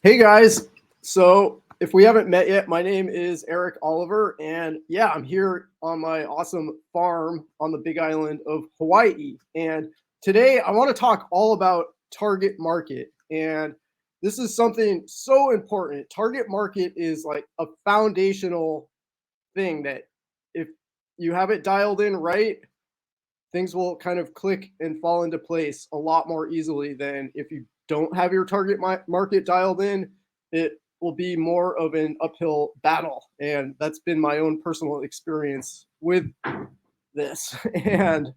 Hey guys. So, if we haven't met yet, my name is Eric Oliver, and yeah, I'm here on my awesome farm on the big island of Hawaii. And today I want to talk all about target market. And this is something so important. Target market is like a foundational thing that if you have it dialed in right, things will kind of click and fall into place a lot more easily than if you don't have your target market dialed in. It will be more of an uphill battle, and that's been my own personal experience with this. And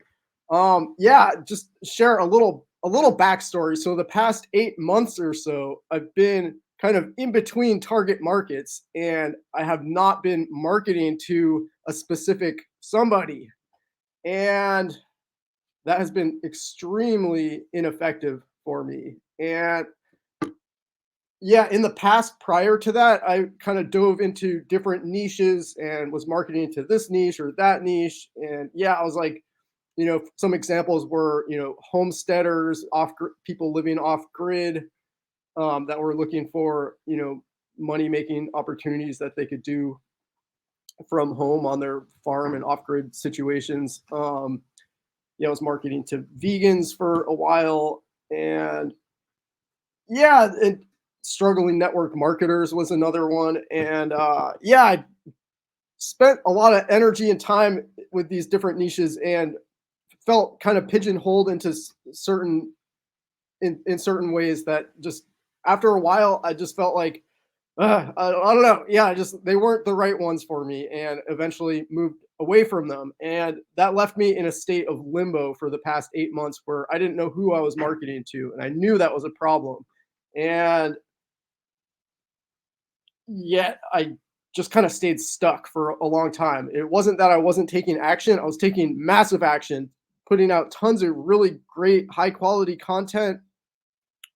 yeah, just share a little backstory. So the past 8 months or so, I've been kind of in between target markets, and I have not been marketing to a specific somebody. And that has been extremely ineffective for me. And yeah, in the past prior to that, I kind of dove into different niches and was marketing to this niche or that niche. And yeah, I was like, some examples were, homesteaders, people living off grid, that were looking for, money making opportunities that they could do from home on their farm and off grid situations. Yeah, I was marketing to vegans for a while, and yeah, and struggling network marketers was another one, and yeah, I spent a lot of energy and time with these different niches, and felt kind of pigeonholed into certain in certain ways that just after a while I just felt like I don't know. Yeah, just they weren't the right ones for me, and eventually moved away from them. And that left me in a state of limbo for the past 8 months, where I didn't know who I was marketing to, and I knew that was a problem. And yet, I just kind of stayed stuck for a long time. It wasn't that I wasn't taking action; I was taking massive action, putting out tons of really great, high quality content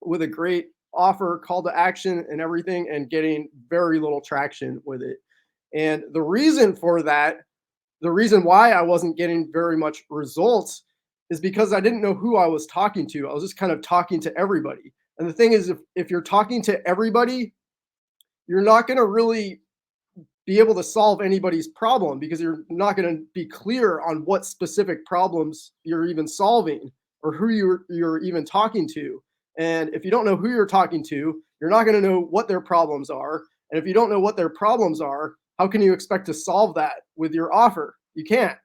with a great offer, call to action, and everything, and getting very little traction with it. And the reason for that, the reason why I wasn't getting very much results, is because I didn't know who I was talking to. I was just kind of talking to everybody. And the thing is, if you're talking to everybody, you're not going to really be able to solve anybody's problem, because you're not going to be clear on what specific problems you're even solving, or who you're even talking to. And if you don't know who you're talking to, you're not going to know what their problems are. And if you don't know what their problems are, how can you expect to solve that with your offer? You can't.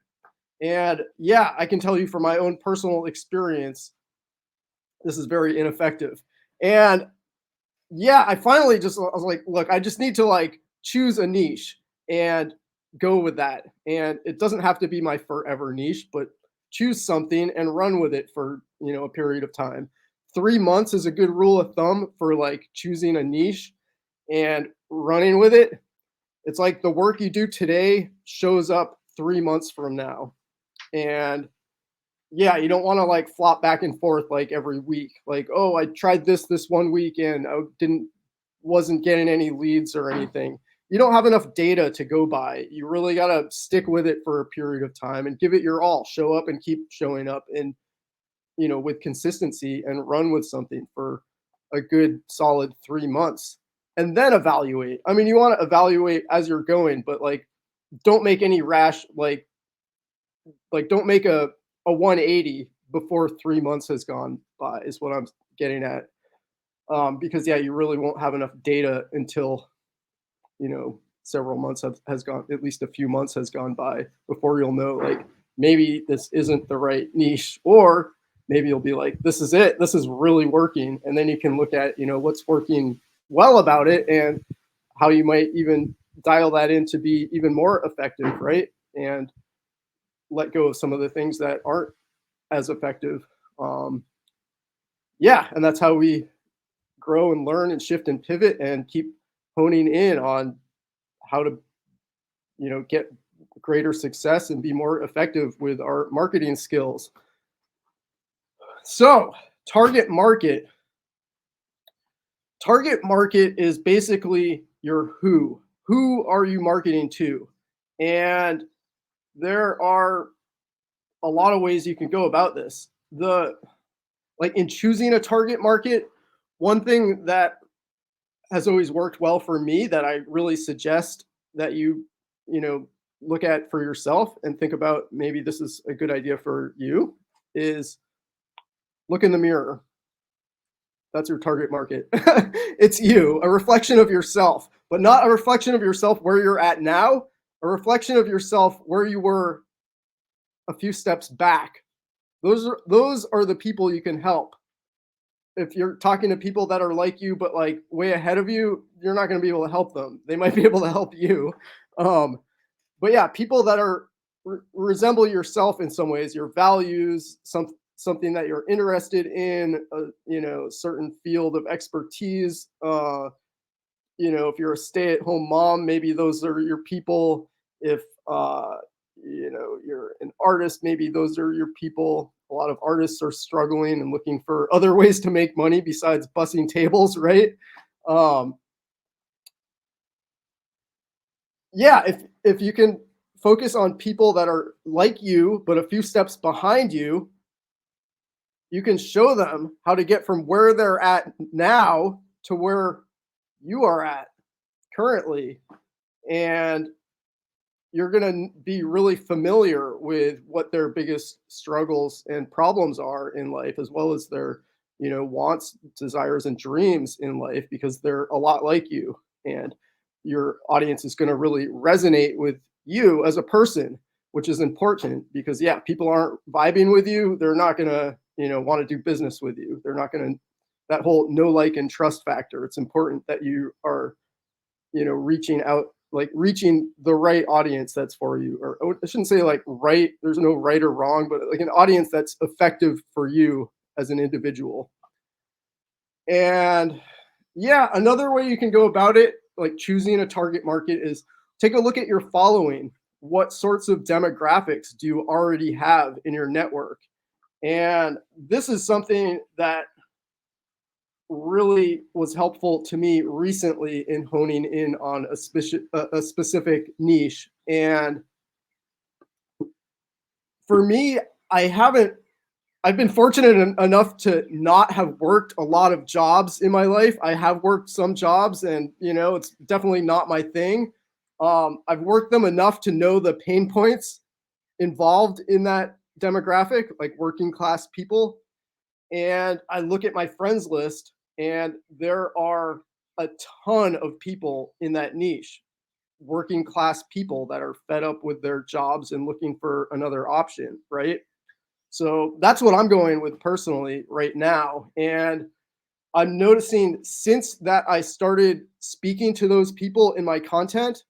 And yeah, I can tell you from my own personal experience, this is very ineffective. And yeah, I finally just I was like, look, I just need to like choose a niche and go with that. And it doesn't have to be my forever niche, but choose something and run with it for, a period of time. 3 months is a good rule of thumb for like choosing a niche and running with it. It's like the work you do today shows up 3 months from now. And yeah, you don't want to like flop back and forth like every week. Like, oh, I tried this one week and I didn't wasn't getting any leads or anything. You don't have enough data to go by. You really got to stick with it for a period of time and give it your all. Show up and keep showing up, and with consistency, and run with something for a good solid 3 months, and then evaluate. I mean, you want to evaluate as you're going, but like don't make any rash don't make a 180 before 3 months has gone by, is what I'm getting at. Because yeah, you really won't have enough data until several months has gone, at least a few months has gone by, before you'll know like maybe this isn't the right niche, or maybe you'll be like, this is it, this is really working, and then you can look at what's working well about it, and how you might even dial that in to be even more effective, right? And let go of some of the things that aren't as effective. Um, yeah, and that's how we grow and learn and shift and pivot and keep honing in on how to, get greater success and be more effective with our marketing skills. So, target market. Target market is basically your who. Who are you marketing to? And there are a lot of ways you can go about this. The Like in choosing a target market, one thing that has always worked well for me that I really suggest that you know, look at for yourself and think about maybe this is a good idea for you is look in the mirror. That's your target market. It's you, a reflection of yourself, but not a reflection of yourself where you're at now, a reflection of yourself where you were a few steps back. Those are the people you can help. If you're talking to people that are like you but like way ahead of you, you're not going to be able to help them. They might be able to help you. Um, but yeah, people that are resemble yourself in some ways, your values, something that you're interested in, certain field of expertise. If you're a stay-at-home mom, maybe those are your people. If you're an artist, maybe those are your people. A lot of artists are struggling and looking for other ways to make money besides bussing tables, right? Um, yeah, if you can focus on people that are like you but a few steps behind you, you can show them how to get from where they're at now to where you are at currently. And you're going to be really familiar with what their biggest struggles and problems are in life, as well as their wants, desires, and dreams in life, because they're a lot like you. And your audience is going to really resonate with you as a person, which is important, because yeah, people aren't vibing with you, they're not going to want to do business with you. They're not going to, that whole know, like, and trust factor. It's important that you are reaching out, like reaching the right audience that's for you. Or I shouldn't say like right, there's no right or wrong, but like an audience that's effective for you as an individual. And yeah, another way you can go about it, like choosing a target market, is take a look at your following. What sorts of demographics do you already have in your network? And this is something that really was helpful to me recently in honing in on a specific niche. And for me, I haven't I've been fortunate enough to not have worked a lot of jobs in my life. I have worked some jobs, and it's definitely not my thing. I've worked them enough to know the pain points involved in that demographic, like working class people. And I look at my friends list, and there are a ton of people in that niche, working class people that are fed up with their jobs and looking for another option, right? So that's what I'm going with personally right now. And I'm noticing since that I started speaking to those people in my content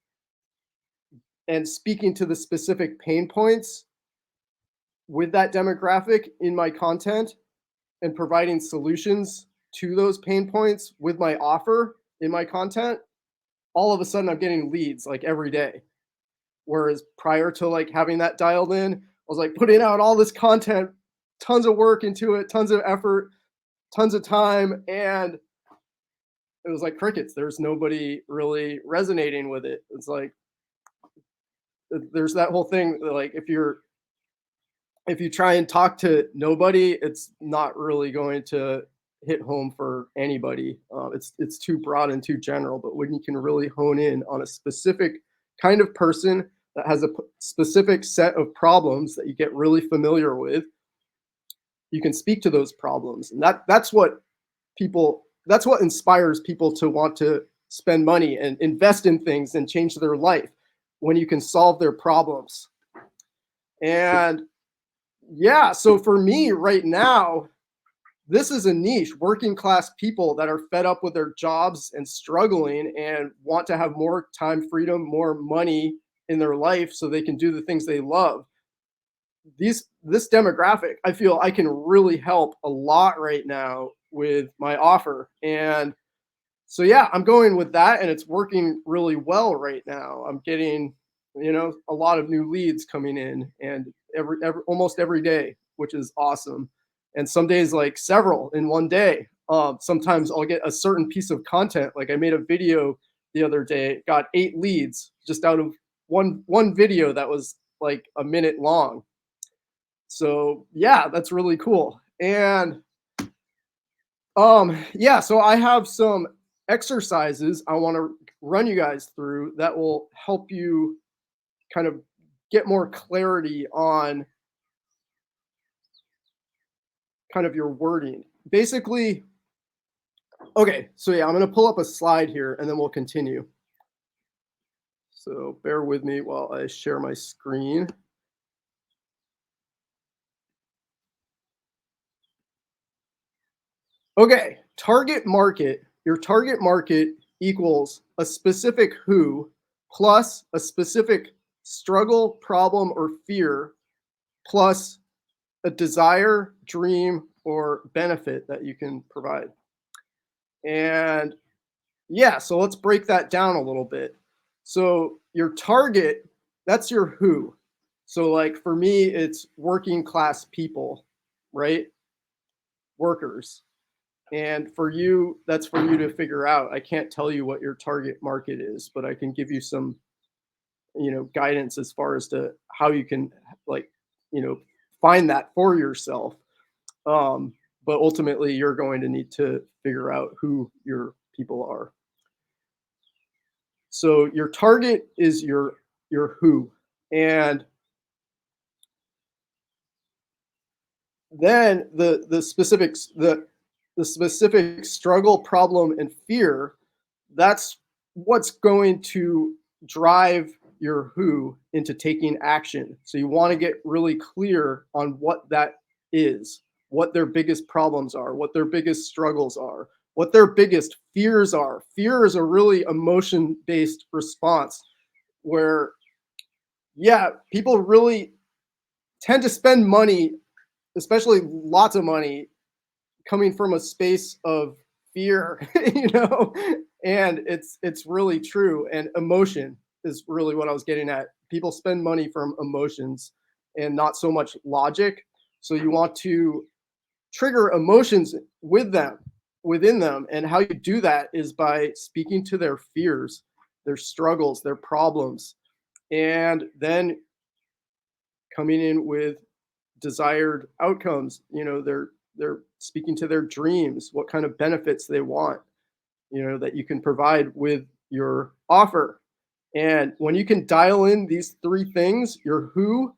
and speaking to the specific pain points with that demographic in my content, and providing solutions to those pain points with my offer in my content, all of a sudden I'm getting leads like every day. Whereas prior to like having that dialed in, I was like putting out all this content, tons of work into it, tons of effort, tons of time, and it was like crickets. There's nobody really resonating with it. It's like there's that whole thing, like if you try and talk to nobody, it's not really going to hit home for anybody. It's too broad and too general. But when you can really hone in on a specific kind of person that has a specific set of problems that you get really familiar with, you can speak to those problems, and that's what inspires people to want to spend money and invest in things and change their life, when you can solve their problems. And yeah, so for me right now, this is a niche, working class people that are fed up with their jobs and struggling and want to have more time freedom, more money in their life so they can do the things they love. This demographic, I feel I can really help a lot right now with my offer. And so yeah, I'm going with that, and it's working really well right now. I'm getting, a lot of new leads coming in, and every almost every day, which is awesome. And some days like several in one day. Sometimes I'll get a certain piece of content. Like I made a video the other day, got 8 leads just out of one video that was like a minute long. So yeah, that's really cool. And yeah, so I have some exercises I want to run you guys through that will help you kind of get more clarity on kind of your wording. Basically, okay, so yeah, I'm going to pull up a slide here and then we'll continue. So bear with me while I share my screen. Okay, target market. Your target market equals a specific who plus a specific struggle, problem, or fear plus a desire, dream, or benefit that you can provide. And yeah, so let's break that down a little bit. So your target, that's your who. So like for me, it's working class people, right? Workers. And for you, that's for you to figure out. I can't tell you what your target market is, but I can give you some, guidance as far as to how you can like, you know, find that for yourself. But ultimately, you're going to need to figure out who your people are. So your target is your who, and then the specific struggle, problem, and fear. That's what's going to drive your who into taking action. So you want to get really clear on what that is, what their biggest problems are, what their biggest struggles are, what their biggest fears are. Fear is a really emotion based response where, yeah, people really tend to spend money, especially lots of money, coming from a space of fear, and it's really true. And emotion is really what I was getting at. People spend money from emotions and not so much logic. So you want to trigger emotions within them. And how you do that is by speaking to their fears, their struggles, their problems, and then coming in with desired outcomes. They're speaking to their dreams, what kind of benefits they want, that you can provide with your offer. And when you can dial in these three things, your who,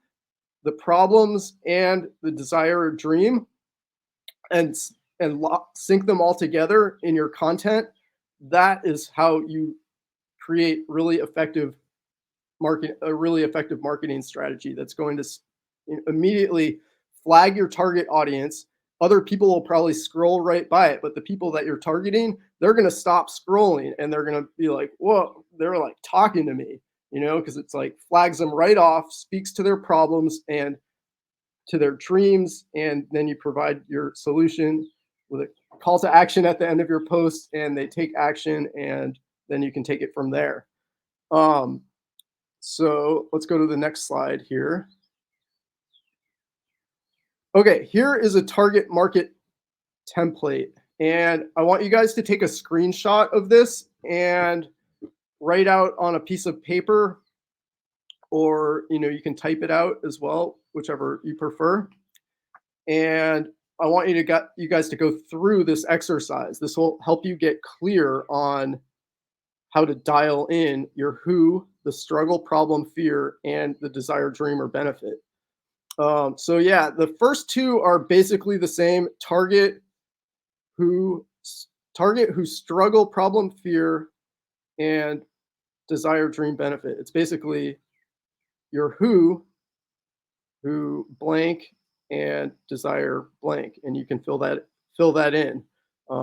the problems, and the desire or dream, and sync them all together in your content, that is how you create a really effective marketing strategy that's going to immediately flag your target audience. Other people will probably scroll right by it, but the people that you're targeting, they're going to stop scrolling and they're going to be like, whoa, they're like talking to me, because it's like flags them right off, speaks to their problems and to their dreams. And then you provide your solution with a call to action at the end of your post, and they take action, and then you can take it from there. So let's go to the next slide here. Okay, here is a target market template. And I want you guys to take a screenshot of this and write out on a piece of paper, or you can type it out as well, whichever you prefer. And I want you guys to go through this exercise. This will help you get clear on how to dial in your who, the struggle, problem, fear, and the desired dream or benefit. So yeah, the first two are basically the same. Who Target who struggle, problem, fear, and desire, dream, benefit. It's basically your who blank, and desire blank, and you can fill that in.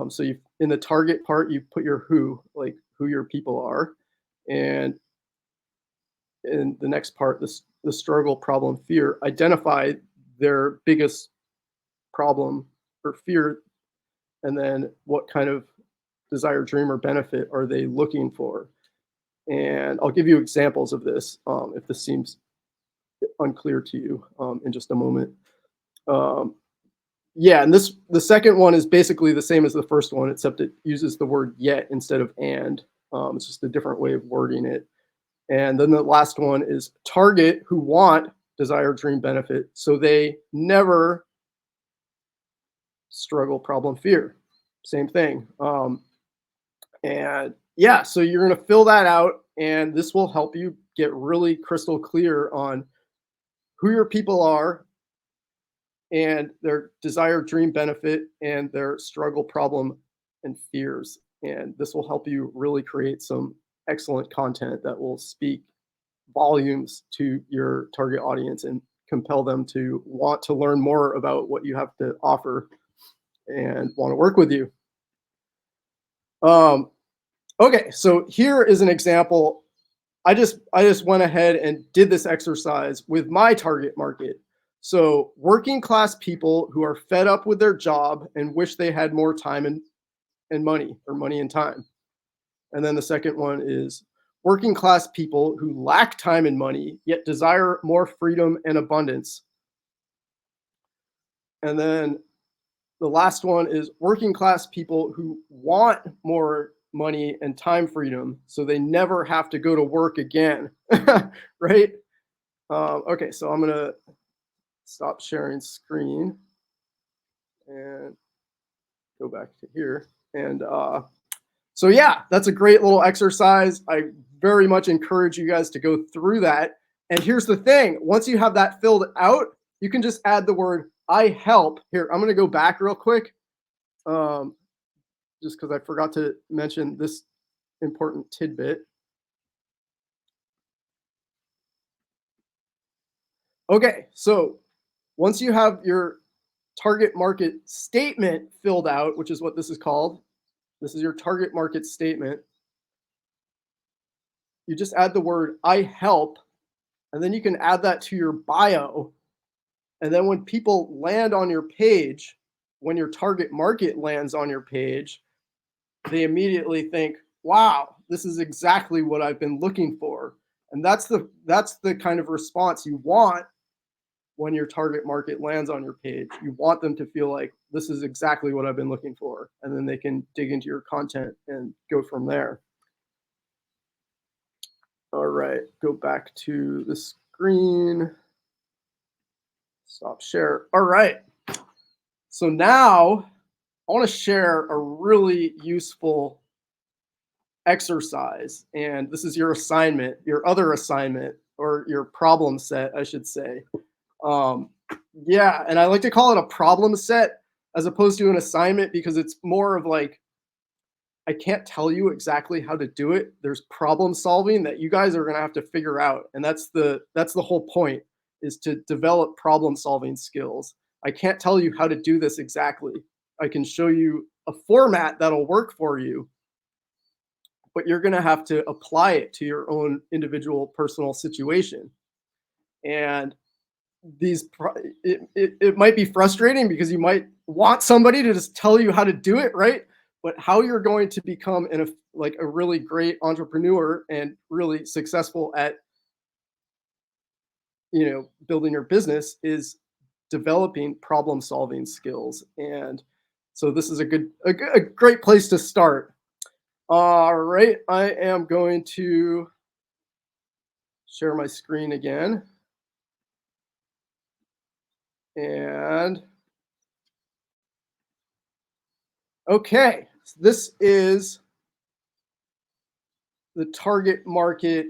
So you in the target part, you put your who, like who your people are, and in the next part, the struggle, problem, fear, identify their biggest problem or fear, and then what kind of desire, dream, or benefit are they looking for. And I'll give you examples of this if this seems unclear to you in just a moment. Um, yeah, and the second one is basically the same as the first one, except it uses the word yet instead of and. It's just a different way of wording it. And then the last one is target who want desire, dream, benefit, so they never struggle, problem, fear. Same thing. And yeah, so you're going to fill that out, and this will help you get really crystal clear on who your people are and their desired dream benefit and their struggle, problem, and fears. And this will help you really create some excellent content that will speak volumes to your target audience and compel them to want to learn more about what you have to offer and want to work with you. Um, okay, so here is an example. I just went ahead and did this exercise with my target market. So working class people who are fed up with their job and wish they had more time and money, or money and time. And then the second one is working class people who lack time and money yet desire more freedom and abundance. And then the last one is working class people who want more money and time freedom so they never have to go to work again. Right? Okay, so I'm going to stop sharing screen and go back to here. And so, yeah, that's a great little exercise. I very much encourage you guys to go through that. And here's the thing, once you have that filled out, you can just add the word I help. Here, I'm going to go back real quick, just because I forgot to mention this important tidbit. Okay, so once you have your target market statement filled out, which is what this is called, this is your target market statement. You just add the word I help, and then you can add that to your bio. And then when people land on your page, when your target market lands on your page, they immediately think, wow, this is exactly what I've been looking for. And that's the kind of response you want when your target market lands on your page. You want them to feel like this is exactly what I've been looking for. And then they can dig into your content and go from there. All right, go back to the screen. Stop share. All right. So now I want to share a really useful exercise. And this is your assignment, your other assignment, or your problem set, I should say. Um, yeah, and I like to call it a problem set as opposed to an assignment, because it's more of like, I can't tell you exactly how to do it. There's problem solving that you guys are going to have to figure out. And that's the whole point, is to develop problem solving skills. I can't tell you how to do this exactly. I can show you a format that'll work for you, but you're going to have to apply it to your own individual personal situation. And it might be frustrating because you might want somebody to just tell you how to do it, right? But how you're going to become a really great entrepreneur and really successful at building your business is developing problem solving skills. And so this is a great place to start. All right, I am going to share my screen again. And okay, so this is the target market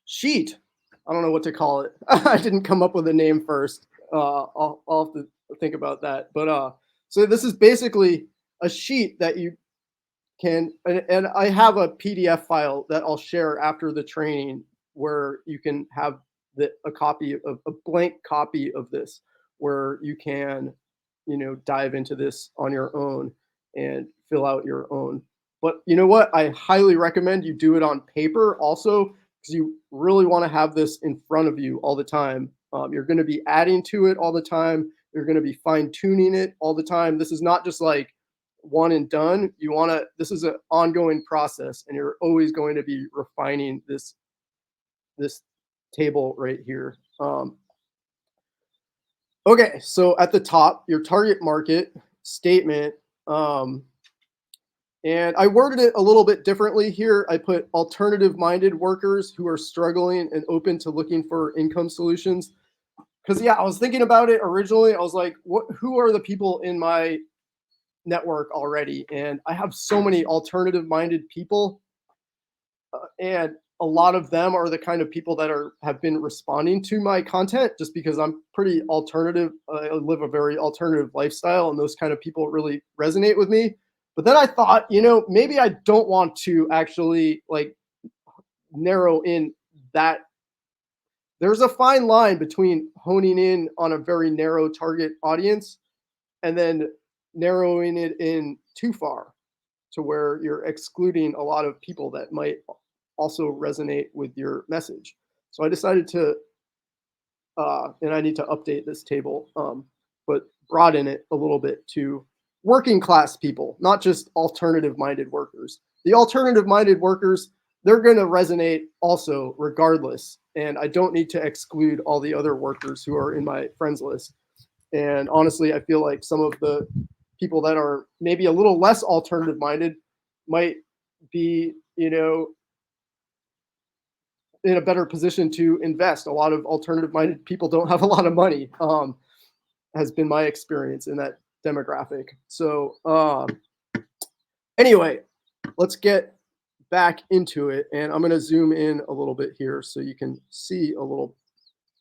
sheet. I don't know what to call it. I didn't come up with a name first. I'll have to think about that. But so this is basically a sheet that you can, and I have a PDF file that I'll share after the training where you can have a blank copy of this, where you can, dive into this on your own and fill out your own. But you know what? I highly recommend you do it on paper also, because you really want to have this in front of you all the time. You're going to be adding to it all the time. You're going to be fine tuning it all the time. This is not just like one and done. This is an ongoing process, and you're always going to be refining this table right here. Okay, so at the top, your target market statement, and I worded it a little bit differently here. I put alternative-minded workers who are struggling and open to looking for income solutions. Because yeah, I was thinking about it originally. I was like, who are the people in my network already, and I have so many alternative minded people, and a lot of them are the kind of people that are have been responding to my content just because I'm pretty alternative. I live a very alternative lifestyle, and those kind of people really resonate with me. But then I thought, maybe I don't want to actually like narrow in that. There's a fine line between honing in on a very narrow target audience and then narrowing it in too far to where you're excluding a lot of people that might also resonate with your message. So I decided to, and I need to update this table, but broaden it a little bit to working class people, not just alternative minded workers. The alternative minded workers, they're going to resonate also regardless. And I don't need to exclude all the other workers who are in my friends list. And honestly, I feel like some of the people that are maybe a little less alternative minded might be, in a better position to invest. A lot of alternative minded people don't have a lot of money, has been my experience in that demographic. So, anyway, let's get back into it. And I'm going to zoom in a little bit here so you can see a little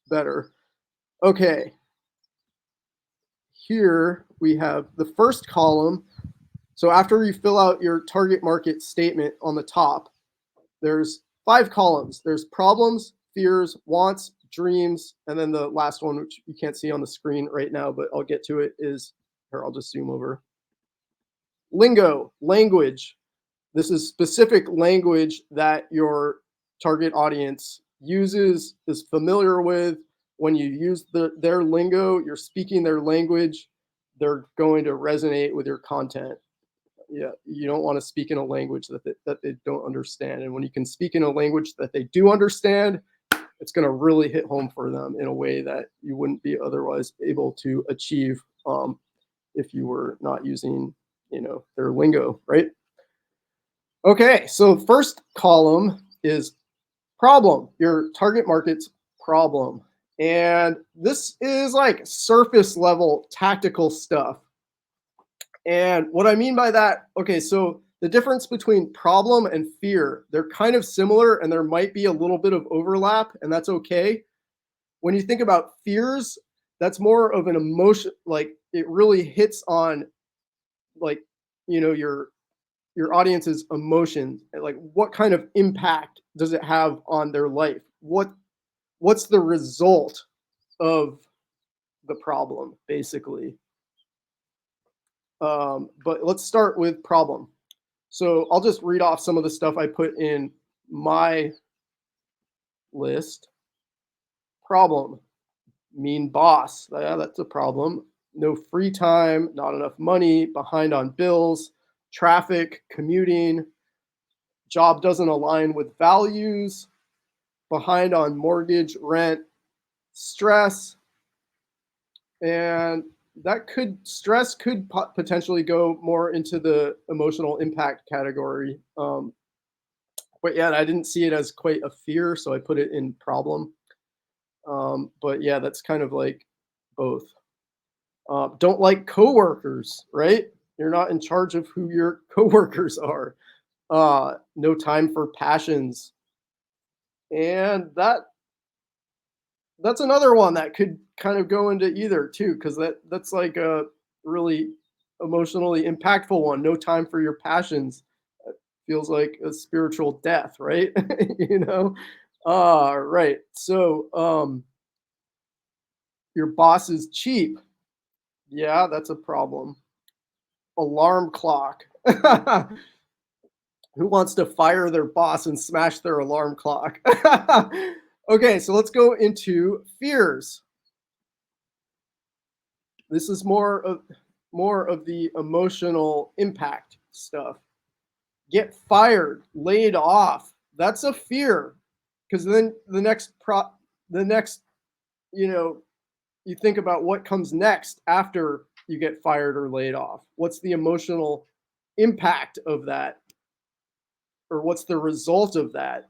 better. Okay. Here we have the first column. So after you fill out your target market statement on the top, there's 5 columns. There's problems, fears, wants, dreams, and then the last one, which you can't see on the screen right now, but I'll get to it, is here. I'll just zoom over. Lingo, language. This is specific language that your target audience uses, is familiar with. When you use their lingo, you're speaking their language, they're going to resonate with your content. Yeah, you don't want to speak in a language that they don't understand. And when you can speak in a language that they do understand, it's going to really hit home for them in a way that you wouldn't be otherwise able to achieve, if you were not using, their lingo, right? Okay, so first column is problem, your target market's problem. And this is like surface level tactical stuff. And what I mean by that, okay, so the difference between problem and fear, they're kind of similar and there might be a little bit of overlap, and that's okay. When you think about fears, that's more of an emotion, like it really hits on like, your audience's emotions, like what kind of impact does it have on their life? What's the result of the problem, basically? But let's start with problem. So I'll just read off some of the stuff I put in my list. Problem, mean boss. Yeah, that's a problem. No free time, not enough money, behind on bills, traffic, commuting, job doesn't align with values, behind on mortgage, rent, stress, and stress could potentially go more into the emotional impact category. But yeah, I didn't see it as quite a fear, so I put it in problem. But yeah, that's kind of like both. Don't like coworkers, right? You're not in charge of who your coworkers are. No time for passions, and that's another one that could kind of go into either too, because that's like a really emotionally impactful one. No time for your passions. Feels like a spiritual death, right? you know. Right. So, your boss is cheap. Yeah, that's a problem. Alarm clock. Who wants to fire their boss and smash their alarm clock? Okay, so let's go into fears. This is more of the emotional impact stuff. Get fired, laid off. That's a fear, because then the next, you know, you think about what comes next after you get fired or laid off. What's the emotional impact of that, or what's the result of that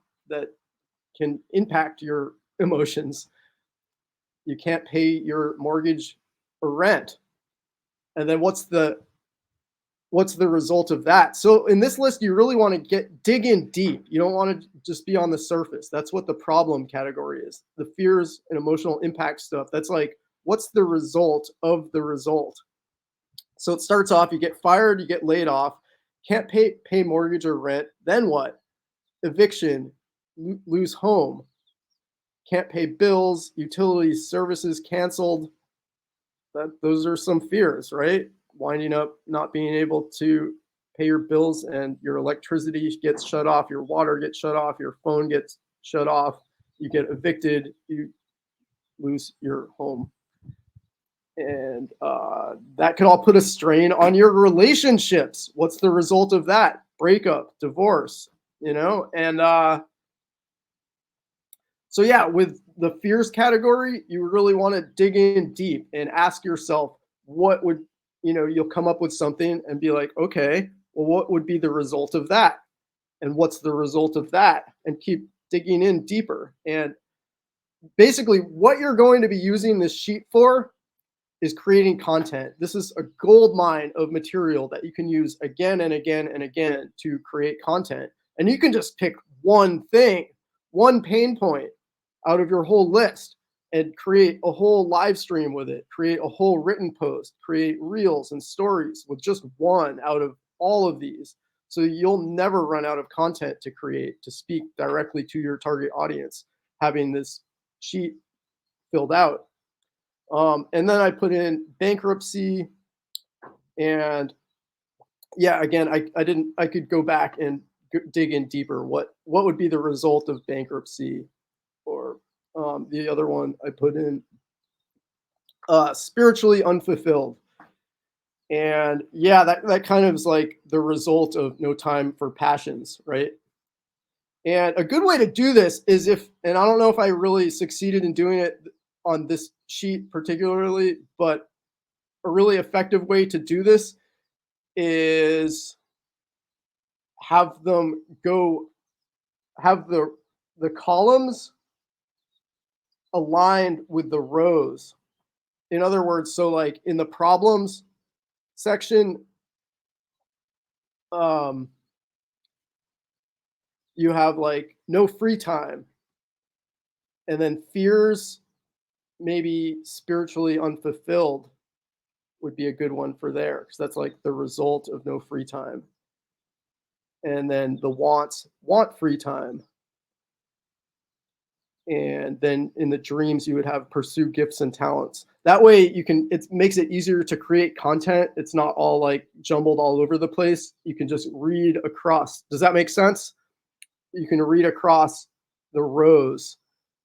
can impact your emotions? You can't pay your mortgage or rent, and then what's the what's the result of that? So in this list, you really want to dig in deep. You don't want to just be on the surface. That's what the problem category is. The fears and emotional impact stuff. That's like, what's the result of the result? So it starts off, you get fired, you get laid off, can't pay mortgage or rent. Then what? Eviction, lose home, can't pay bills, utilities, services canceled. Those are some fears, right? Winding up not being able to pay your bills and your electricity gets shut off, your water gets shut off, your phone gets shut off, you get evicted, you lose your home. And that could all put a strain on your relationships. What's the result of that? Breakup, divorce, and so yeah, with the fears category, you really want to dig in deep and ask yourself, what would, you'll come up with something and be like, okay, well, what would be the result of that? And what's the result of that? And keep digging in deeper. And basically, what you're going to be using this sheet for is creating content. This is a gold mine of material that you can use again and again and again to create content. And you can just pick one thing, one pain point out of your whole list and create a whole live stream with it, create a whole written post, create reels and stories with just one out of all of these. So you'll never run out of content to create to speak directly to your target audience, having this sheet filled out. And then I put in bankruptcy, and yeah, again, I could go back and dig in deeper. What would be the result of bankruptcy? Or the other one I put in spiritually unfulfilled. And yeah, that kind of is like the result of no time for passions, right? And a good way to do this is and I don't know if I really succeeded in doing it on this sheet particularly, but a really effective way to do this is have them have the columns aligned with the rows. In other words, so like in the problems section, um, you have like no free time, and then fears, maybe spiritually unfulfilled would be a good one for there because that's like the result of no free time. And then the wants want free time. And then in the dreams, you would have pursue gifts and talents. That way it makes it easier to create content. It's not all like jumbled all over the place. You can just read across. Does that make sense? You can read across the rows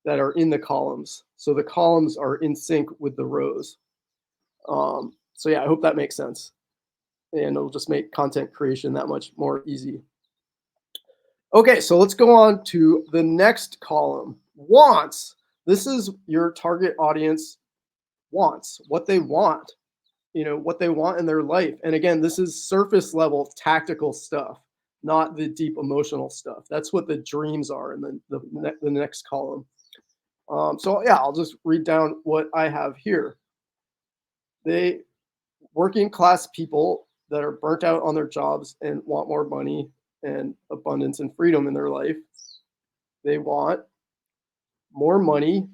that are in the columns. So the columns are in sync with the rows. So yeah, I hope that makes sense. And it'll just make content creation that much more easy. Okay, so let's go on to the next column. Wants. This is your target audience wants, what they want, what they want in their life. And again, this is surface level tactical stuff, not the deep emotional stuff. That's what the dreams are in the next column. So yeah, I'll just read down what I have here. They working class people that are burnt out on their jobs and want more money and abundance and freedom in their life. They want more money,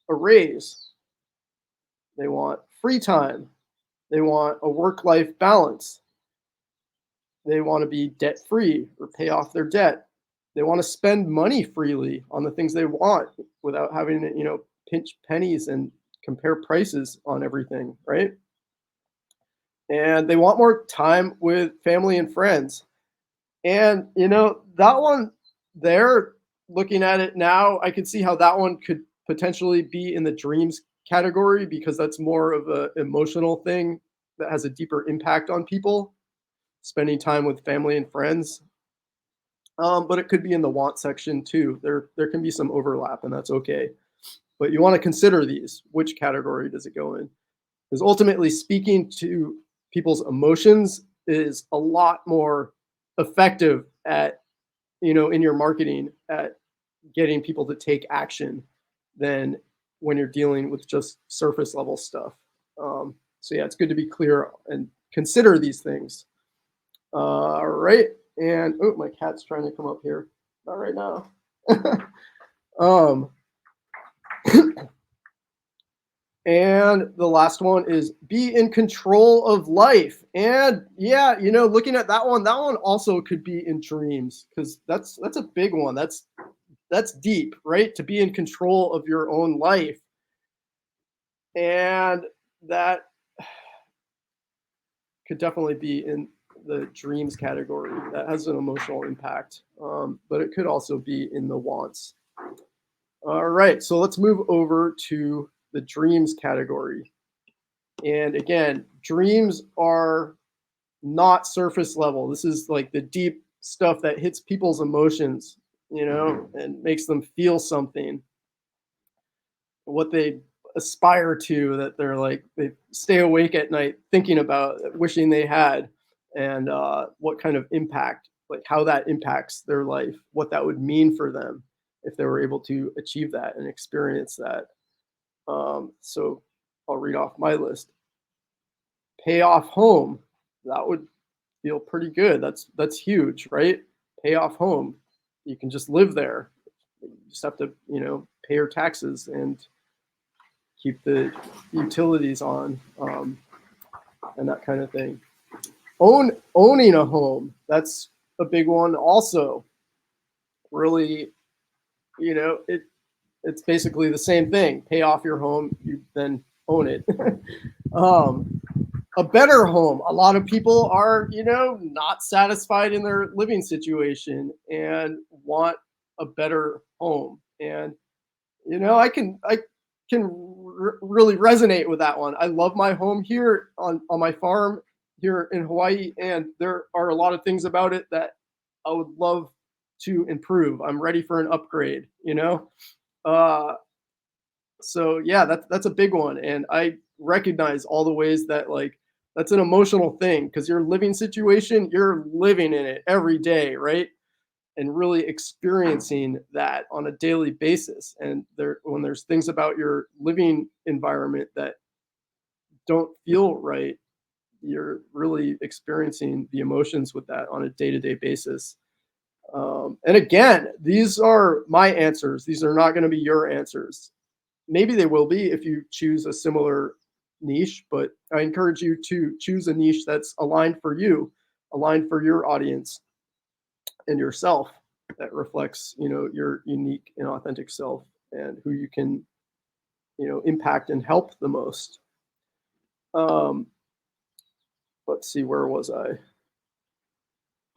a raise. They want free time. They want a work-life balance. They want to be debt-free or pay off their debt. They want to spend money freely on the things they want without having to, pinch pennies and compare prices on everything, right? And they want more time with family and friends. And, that one there, looking at it now, I could see how that one could potentially be in the dreams category because that's more of an emotional thing that has a deeper impact on people, spending time with family and friends. But it could be in the want section too. There can be some overlap, and that's okay. But you want to consider these. Which category does it go in? Because ultimately, speaking to people's emotions is a lot more effective at, in your marketing at getting people to take action than when you're dealing with just surface level stuff. So yeah, it's good to be clear and consider these things. All right. And oh, my cat's trying to come up here. Not right now. um, and the last one is be in control of life. And yeah, looking at that one also could be in dreams because that's a big one. That's deep, right? To be in control of your own life. And that could definitely be in the dreams category. That has an emotional impact, but it could also be in the wants. All right, so let's move over to the dreams category. And again, dreams are not surface level. This is like the deep stuff that hits people's emotions, and makes them feel something, what they aspire to, that they're like, they stay awake at night thinking about, wishing they had, and what kind of impact, like how that impacts their life, what that would mean for them if they were able to achieve that and experience that. So I'll read off my list. Pay off home. That would feel pretty good. That's huge, right? Pay off home. You can just live there. You just have to, pay your taxes and keep the utilities on, and that kind of thing. Owning a home. That's a big one also. Really, it's basically the same thing. Pay off your home, you then own it. um, a better home. A lot of people are, not satisfied in their living situation and want a better home. And I can really resonate with that one. I love my home here on my farm here in Hawaii, and there are a lot of things about it that I would love to improve. I'm ready for an upgrade. Uh, so yeah, that's a big one, and I recognize all the ways that, like, that's an emotional thing because your living situation, you're living in it every day, right? And really experiencing that on a daily basis. And when there's things about your living environment that don't feel right, you're really experiencing the emotions with that on a day-to-day basis. And again, these are my answers. These are not going to be your answers. Maybe they will be if you choose a similar niche, but I encourage you to choose a niche that's aligned for you, aligned for your audience and yourself, that reflects, your unique and authentic self and who you can, impact and help the most. Um, let's see, where was I?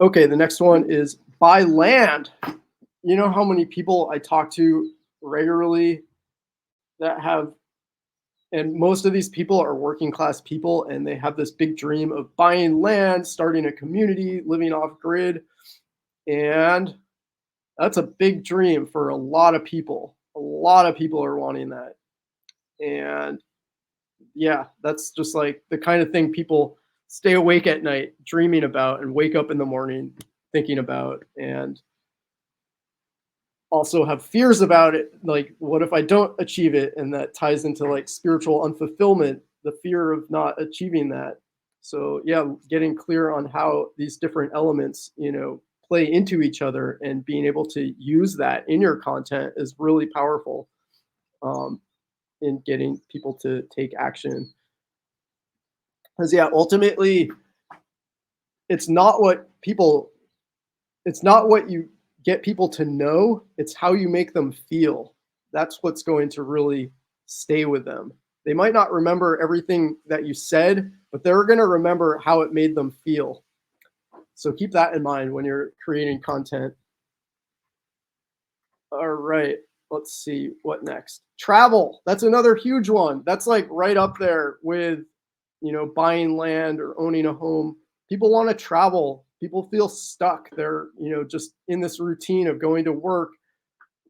Okay, the next one is buy land. You know how many people I talk to regularly that have, and most of these people are working class people, and they have this big dream of buying land, starting a community, living off grid. And that's a big dream for a lot of people. A lot of people are wanting that. And yeah, that's just like the kind of thing people stay awake at night dreaming about and wake up in the morning thinking about, and also have fears about it. Like, what if I don't achieve it? And that ties into like spiritual unfulfillment, the fear of not achieving that. So yeah, getting clear on how these different elements, play into each other and being able to use that in your content is really powerful, um, in getting people to take action. Because yeah, ultimately, it's not what people, it's not what you get people to know, it's how you make them feel. That's what's going to really stay with them. They might not remember everything that you said, but they're going to remember how it made them feel. So keep that in mind when you're creating content. All right, let's see what next. Travel. That's another huge one. That's like right up there with, buying land or owning a home. People want to travel. People feel stuck. They're, just in this routine of going to work,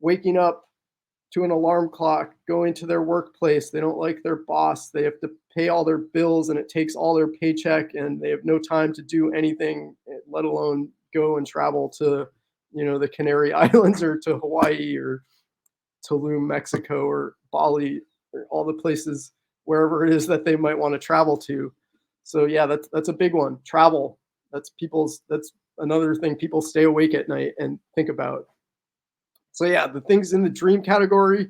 waking up to an alarm clock, going to their workplace. They don't like their boss. They have to pay all their bills and it takes all their paycheck, and they have no time to do anything, let alone go and travel to, the Canary Islands or to Hawaii or Tulum, Mexico, or Bali, or all the places, wherever it is that they might want to travel to. So yeah, that's a big one. Travel. That's another thing people stay awake at night and think about. So yeah, the things in the dream category,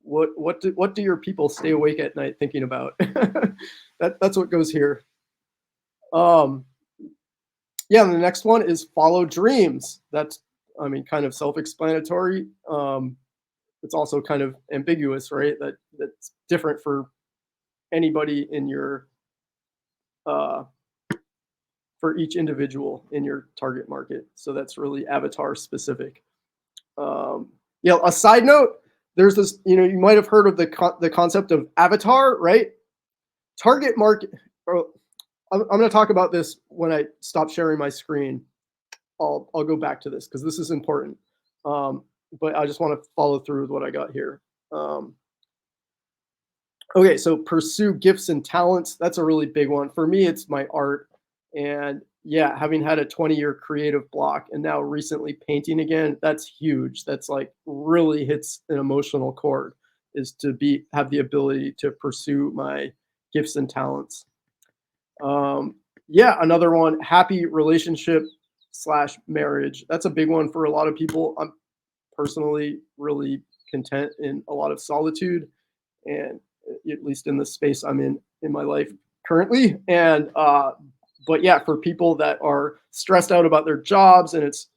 what do your people stay awake at night thinking about? That's what goes here. Um, yeah, and the next one is follow dreams. That's, I mean, kind of self-explanatory. It's also kind of ambiguous, right? That's different for anybody in your uh, for each individual in your target market. So that's really avatar specific. Yeah, a side note, there's this, you might have heard of the concept of avatar, right? Target market. Or I'm going to talk about this when I stop sharing my screen. I'll go back to this because this is important. But I just want to follow through with what I got here. Okay, so pursue gifts and talents. That's a really big one. For me, it's my art. And yeah, having had a 20-year creative block and now recently painting again, that's huge. That's like really hits an emotional chord, is to have the ability to pursue my gifts and talents. Yeah, another one, happy relationship slash marriage. That's a big one for a lot of people. I'm personally really content in a lot of solitude, and at least in the space I'm in my life currently. And but yeah, for people that are stressed out about their jobs and it's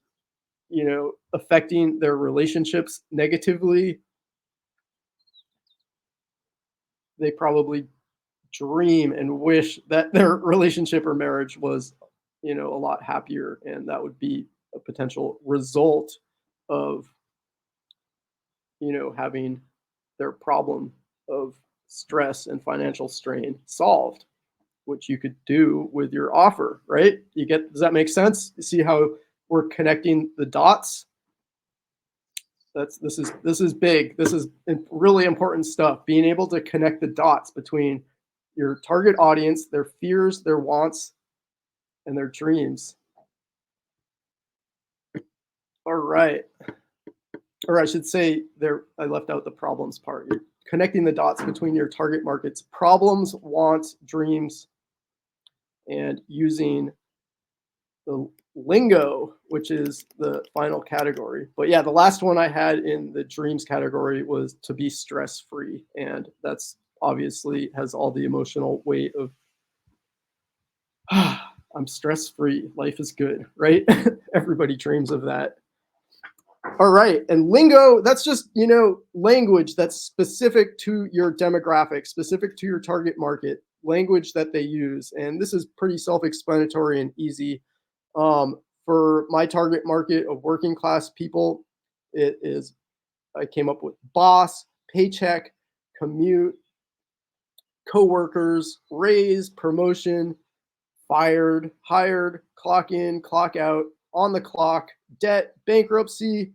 affecting their relationships negatively, they probably dream and wish that their relationship or marriage was a lot happier, and that would be a potential result of having their problem of stress and financial strain solved, which you could do with your offer, right? Does that make sense? You see how we're connecting the dots? This is big. This is really important stuff. Being able to connect the dots between your target audience, their fears, their wants, and their dreams. All right. Or I should say I left out the problems part. You're connecting the dots between your target market's problems, wants, dreams, and using the lingo, which is the final category. But yeah, the last one I had in the dreams category was to be stress free. And that's obviously has all the emotional weight of, I'm stress free. Life is good, right? Everybody dreams of that. All right. And lingo, that's just, language that's specific to your demographic, specific to your target market, language that they use. And this is pretty self explanatory and easy. For my target market of working class people, I came up with boss, paycheck, commute, coworkers, raise, promotion, fired, hired, clock in, clock out, on the clock, debt, bankruptcy,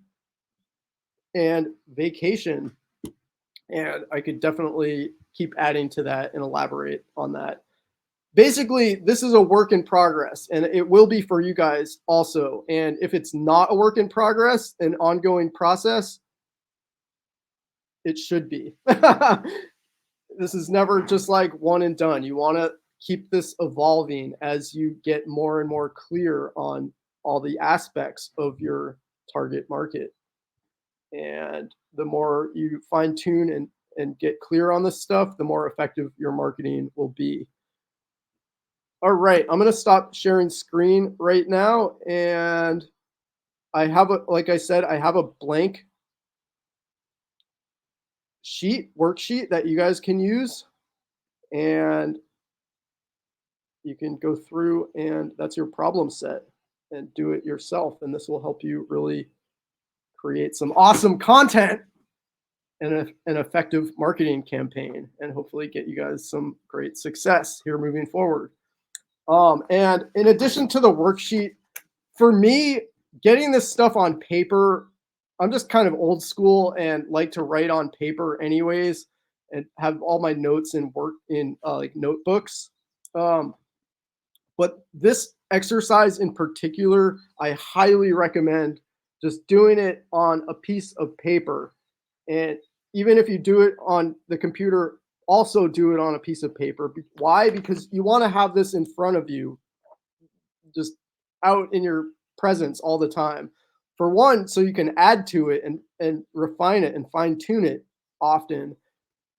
and vacation. And I could definitely keep adding to that and elaborate on that. Basically, this is a work in progress, and it will be for you guys also. And if it's not a work in progress, an ongoing process, it should be. This is never just like one and done. You want to keep this evolving as you get more and more clear on all the aspects of your target market. And the more you fine tune and get clear on this stuff, the more effective your marketing will be. All right, I'm going to stop sharing screen right now. And like I said, I have a blank worksheet that you guys can use. And you can go through, and that's your problem set, and do it yourself. And this will help you really create some awesome content and an effective marketing campaign, and hopefully get you guys some great success here moving forward. And in addition to the worksheet, for me, getting this stuff on paper, I'm just kind of old school and like to write on paper anyways, and have all my notes and work in like notebooks. But this exercise in particular, I highly recommend just doing it on a piece of paper. And even if you do it on the computer, also do it on a piece of paper. Why? Because you want to have this in front of you. just out in your presence all the time. For one, so you can add to it and refine it and fine tune it often.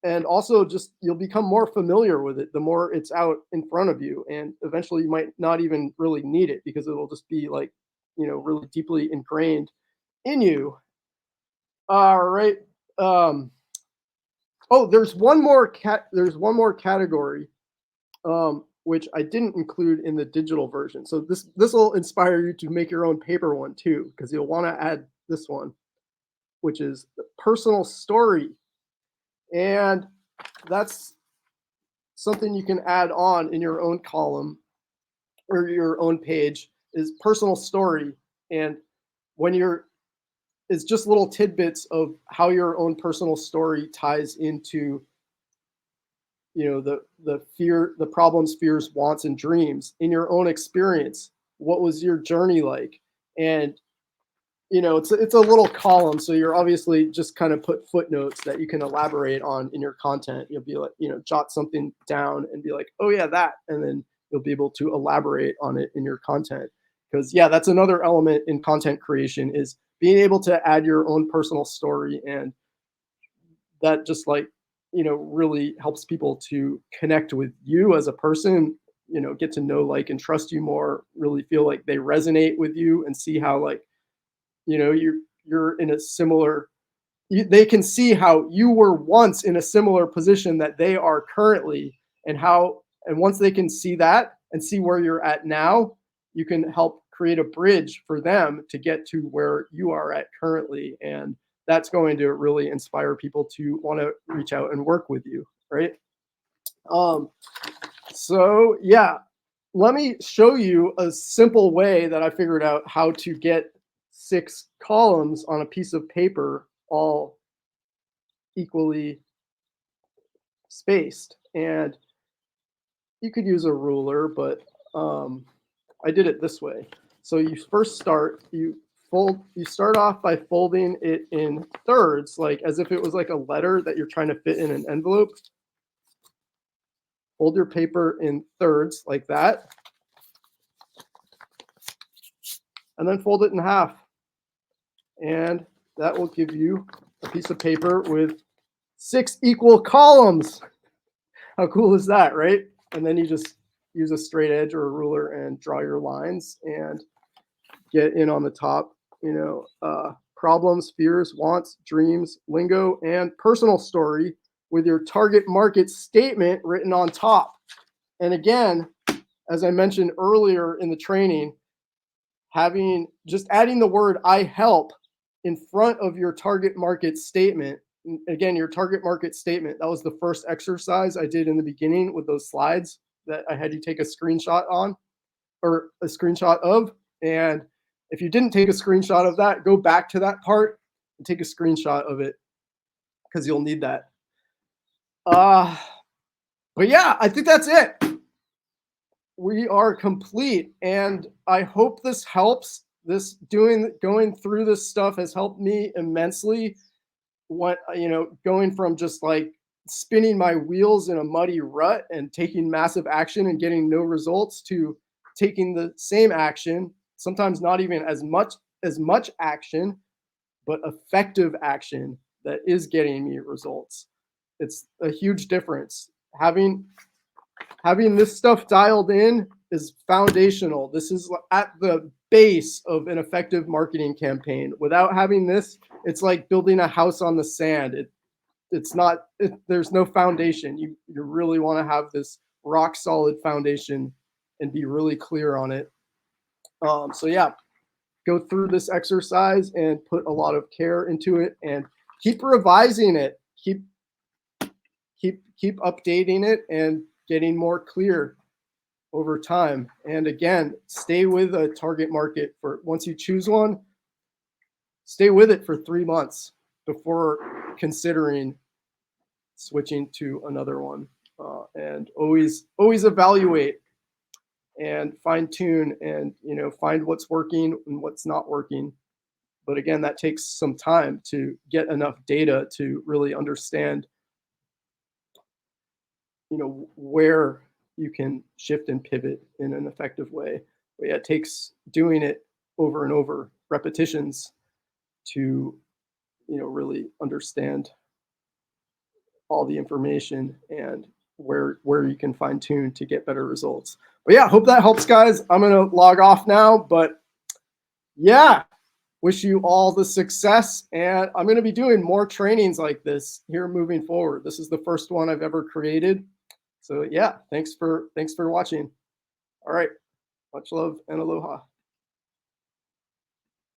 And also just you'll become more familiar with it the more it's out in front of you. And eventually you might not even really need it because it'll just be like, really deeply ingrained in you. All right. Um, oh, there's one more category which I didn't include in the digital version. So this will inspire you to make your own paper one too, because you'll want to add this one, which is the personal story, and that's something you can add on in your own column or your own page is personal story, and when you're it's just little tidbits of how your own personal story ties into the problems, fears, wants, and dreams in your own experience. What was your journey like? And it's a little column, so you're obviously just kind of put footnotes that you can elaborate on in your content. You'll be like, jot something down and be like, oh yeah, that, and then you'll be able to elaborate on it in your content. Because yeah, that's another element in content creation is being able to add your own personal story, and that just like really helps people to connect with you as a person, get to know, like, and trust you more, really feel like they resonate with you and see how, like, you're in a similar they can see how you were once in a similar position that they are currently, and once they can see that and see where you're at now, you can help create a bridge for them to get to where you are at currently, and that's going to really inspire people to want to reach out and work with you, right? um so yeah, let me show you a simple way that I figured out how to get 6 columns on a piece of paper, all equally spaced. And you could use a ruler, but I did it this way. So you start off by folding it in thirds, like as if it was like a letter that you're trying to fit in an envelope. Fold your paper in thirds like that, and then fold it in half. And that will give you a piece of paper with 6 equal columns. How cool is that, right? And then you just use a straight edge or a ruler and draw your lines and get in on the top, problems, fears, wants, dreams, lingo, and personal story with your target market statement written on top. And again, as I mentioned earlier in the training, adding the word I help in front of your target market statement. Again, your target market statement, that was the first exercise I did in the beginning with those slides that I had you take a screenshot on, or a screenshot of. And if you didn't take a screenshot of that, go back to that part and take a screenshot of it, because you'll need that. Uh, but yeah, I think that's it. We are complete, and I hope this helps. Going through this stuff has helped me immensely. Going from just like spinning my wheels in a muddy rut and taking massive action and getting no results, to taking the same action, sometimes not even as much action, but effective action that is getting me results. It's a huge difference. Having this stuff dialed in is foundational. This is at the base of an effective marketing campaign. Without having this, it's like building a house on the sand. There's no foundation. You really want to have this rock solid foundation and be really clear on it. So yeah, go through this exercise and put a lot of care into it, and keep revising it. Keep updating it and getting more clear over time. And again, stay with a target market for once you choose one, stay with it for 3 months before considering switching to another one. And always evaluate and fine tune, and find what's working and what's not working. But again, that takes some time to get enough data to really understand where you can shift and pivot in an effective way. But yeah, it takes doing it over and over, repetitions, to really understand all the information and where you can fine tune to get better results. But yeah, hope that helps, guys. I'm gonna log off now, but yeah, wish you all the success. And I'm gonna be doing more trainings like this here moving forward. This is the first one I've ever created. So yeah, thanks for watching. All right, much love and aloha.